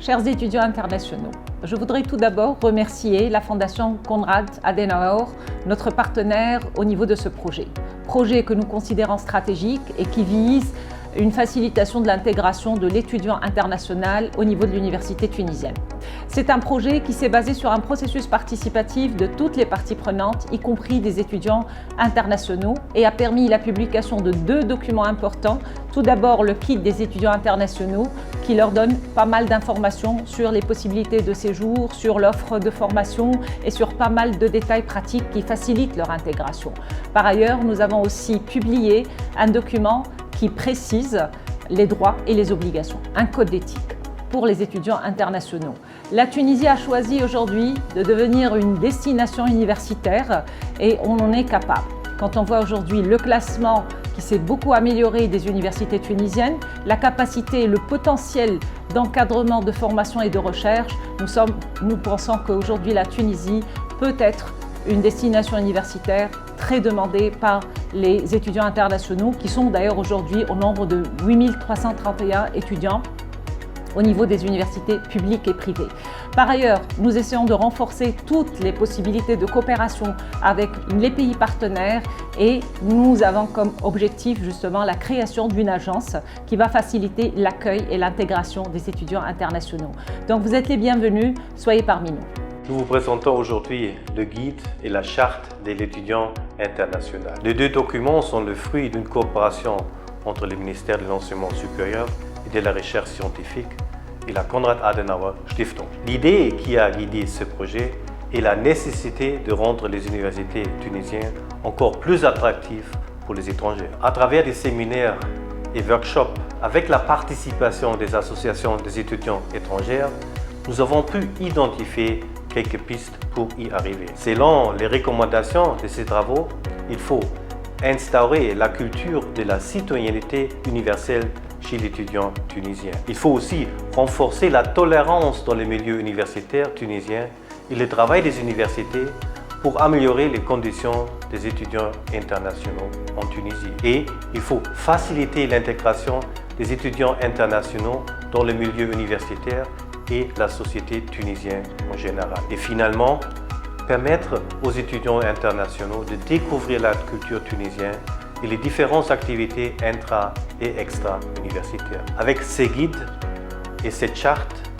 Chers étudiants internationaux, je voudrais tout d'abord remercier la Fondation Konrad Adenauer, notre partenaire au niveau de ce projet. Projet que nous considérons stratégique et qui vise une facilitation de l'intégration de l'étudiant international au niveau de l'université tunisienne. C'est un projet qui s'est basé sur un processus participatif de toutes les parties prenantes, y compris des étudiants internationaux, et a permis la publication de 2 documents importants. Tout d'abord, le kit des étudiants internationaux, qui leur donne pas mal d'informations sur les possibilités de séjour, sur l'offre de formation et sur pas mal de détails pratiques qui facilitent leur intégration. Par ailleurs, nous avons aussi publié un document qui précise les droits et les obligations, un code d'éthique pour les étudiants internationaux. La Tunisie a choisi aujourd'hui de devenir une destination universitaire et on en est capable. Quand on voit aujourd'hui le classement qui s'est beaucoup amélioré des universités tunisiennes, la capacité et le potentiel d'encadrement, de formation et de recherche, nous pensons qu'aujourd'hui la Tunisie peut être une destination universitaire très demandée par les étudiants internationaux qui sont d'ailleurs aujourd'hui au nombre de 8331 étudiants au niveau des universités publiques et privées. Par ailleurs, nous essayons de renforcer toutes les possibilités de coopération avec les pays partenaires et nous avons comme objectif justement la création d'une agence qui va faciliter l'accueil et l'intégration des étudiants internationaux. Donc vous êtes les bienvenus, soyez parmi nous. Nous vous présentons aujourd'hui le guide et la charte de l'étudiant international. Les 2 documents sont le fruit d'une coopération entre le ministère de l'Enseignement supérieur et de la recherche scientifique et la Konrad Adenauer Stiftung. L'idée qui a guidé ce projet est la nécessité de rendre les universités tunisiennes encore plus attractives pour les étrangers. À travers des séminaires et workshops, avec la participation des associations des étudiants étrangers, nous avons pu identifier quelques pistes pour y arriver. Selon les recommandations de ces travaux, il faut instaurer la culture de la citoyenneté universelle chez l'étudiant tunisien. Il faut aussi renforcer la tolérance dans les milieux universitaires tunisiens et le travail des universités pour améliorer les conditions des étudiants internationaux en Tunisie. Et il faut faciliter l'intégration des étudiants internationaux dans le milieu universitaire et la société tunisienne en général. Et finalement, permettre aux étudiants internationaux de découvrir la culture tunisienne et les différentes activités intra- et extra-universitaires. Avec ces guides et cette charte,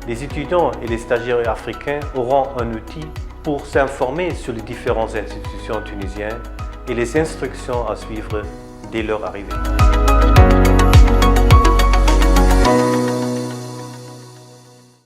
les étudiants et les stagiaires africains auront un outil pour s'informer sur les différentes institutions tunisiennes et les instructions à suivre dès leur arrivée.